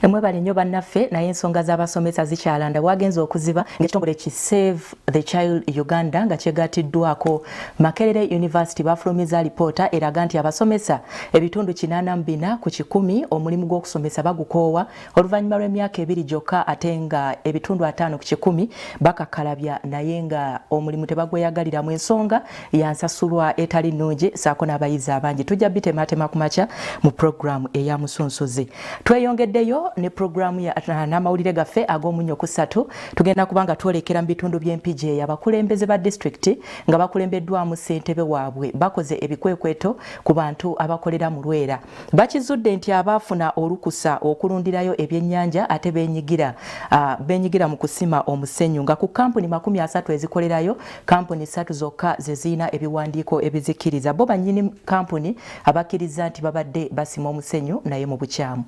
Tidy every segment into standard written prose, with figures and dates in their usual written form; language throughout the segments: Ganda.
Mwebale nnyo bannaffe naye ensonga z'abasomesa zikyalanda wagenza okuziba ng'ekitongole ki Save the Child Uganda nga kyegaatiddwako Makerere University bafulumiza alipoota eraga nti abasomesa ebitundu 84 ku 100 omulimu gw'okusomesa bagukoowa oluvannyuma lw'emyaka 2 gyokka ate nga ebitundu 5 ku 100 bakakalabya naye nga omulimu tebagweyagalira mu ensonga yansasulwa etali nnungi saako n'abayizi abangi. Tujja bitemaatema ku makya mu puroguramu eya Musunsuzi. Tweyongeddeyo ne programu ya n'amawulire gaffe ag'omunyo ku 3 tugenda kubanga twolekera mu bitundu by'empiji abakulembeze ba district nga bakulembeddwamu ssentebe waabwe bakoze ebikwekweto ku bantu abakolera mu Lwera. Bakizudde nti abaafuna olukusa okulundirayo ebyennyanja ate benyigira mu kusima omusenyu nga ku kampuni 30 ezikolerayo kampuni 3 zokka ze zirina ebiwandiiko ebizikiriza bo bannyini kampuni abakkiriza nti babadde basima omusenyu naye mu bukyamu.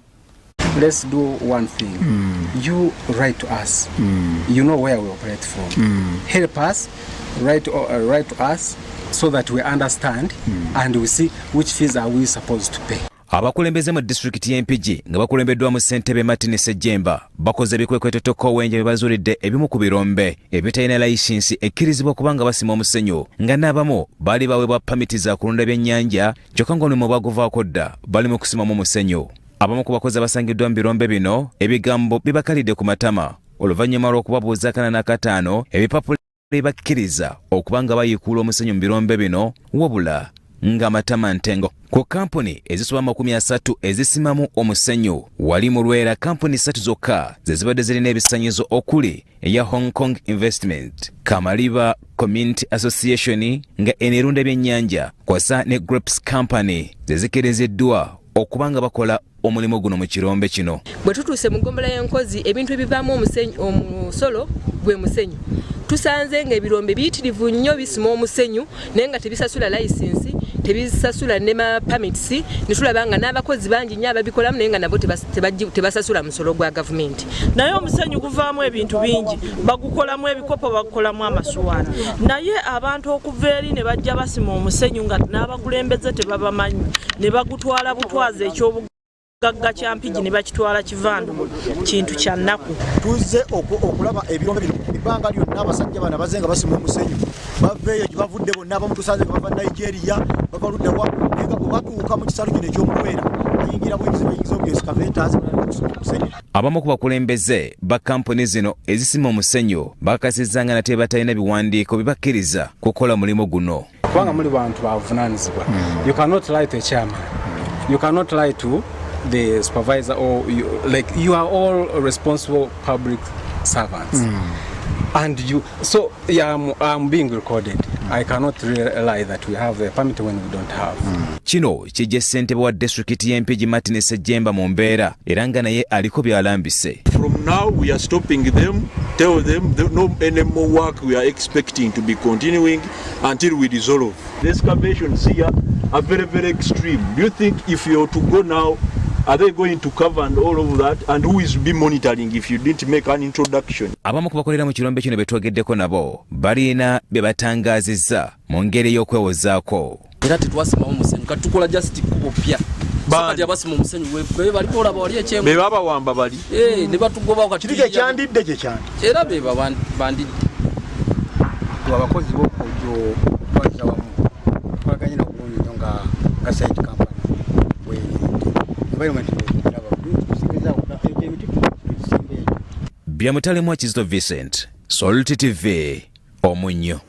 Let's do one thing. You write to us. You know where we operate from. Help us, write to us so that we understand and we see which fees are we supposed to pay. Abakulembeze mu district y'empiji nga bakulembeddwamu ssentebe Martin Sejjemba bakoze ebikwekweto k'owenje bye bazuulidde ebimu ku birombe ebitalina layisinsi ekkirizibwa kubanga basima omusenyu nga n'abamu baali baweebwa pamiti za kulunda ebyennyanja kyokka ng'omulimu baguvaako dda bali mu kusimamu omusenyu. Abamu ku bakozi abasangiddwa mu birombe bino ebigambo bibakalidde ku matama oluvannyuma lw'okubabuuza akana n'akataano ebipapula bakkiriza okubanga bayikuula omusenyu mu birombe bino wabula ng'amatama ntengo. Ku kampuni ezisoba 30 ezisimamu omusenyu wali mu Lwera kampuni 3 zokka ze zibadde zirina ebisanyizo okuli eya Hong Kong Investment, Kamaliba Community Association nga enerunda ebyennyanja kwasa ne Grapes Company ze zikiriziddwa okubanga bakola omulimu guno mu kirombe kino. Bwe tutuuse mu ggombolola y'enkozi ebintu ebivaamu omusolo gwe musenyu tusanze ng'ebirombe biyitirivu nnyo bisima omusenyu naye nga tebisasula layisinsi tebisasula ne ma permits ne tulaba nga n'abakozi bangi nnyo ababikolamu naye nga nabo tebasasula musolo gwa gavumenti. Naye omusenyu guvaamu ebintu bingi bagukolamu ebikopo bagukolamu amasuwaani naye abantu okuva eri ne bajja basima omusenyu nga n'abakulembeze tebabamanyi ne bagutwala butwaza ekyobugagga kya mpigi ne bakitwala kivandu kintu kya nnaku. Tuzze okulaba ebirombe bino ebbanga lyonna abasajja bana bazenga basima omusenyu baveeyo gye bavudde bonna abamu tusanze nga bava Nigeria bava luddawa naye nga bwe batuuka mu kisalo kino eky'omukwera bayingira bayingiza obuyesikavetas omusenyu. Abamu ku bakulembeze ba kampuni zino ezisima omusenyu bakasizanga nate batalina biwandiiko bibakkiriza kukola mulimu guno. Kubanga muli bantu bavunaanyizibwa. You cannot lie to a chairman. You cannot lie to the supervisor or you are all responsible public servants. And I'm being recorded. I cannot lie that we have a permit when we don't have. Kino kijje ssentebe wa district y'empiji Martin Sejjemba mu mbeera era nga naye aliko byalambise. From now we are stopping them, tell them no any more work we are expecting to be continuing until we resolve. The excavations here are very, very extreme. Do you think if you are to go now, are they going to cover and all of that? And who is be monitoring if you didn't make an introduction? Abamu ku bakolera mu kirombe kino betwogeddeko nabo balina bye batangaazizza mu ngeri y'okwewozaako. Era tetwasima omusenyu katukola just kupya. Bakati abasima omusenyu we bali olaba wali ekyemu. Be baba wamba bali. Ne batugoba wakati. Kiri kyandidde kye kyandi. Era be bandidde. Abakozi b'okujjo baza wamu. Twaganye na kulungi nga site company. Byamutale mwa Kizito Vincent, Salt TV, Omunyo.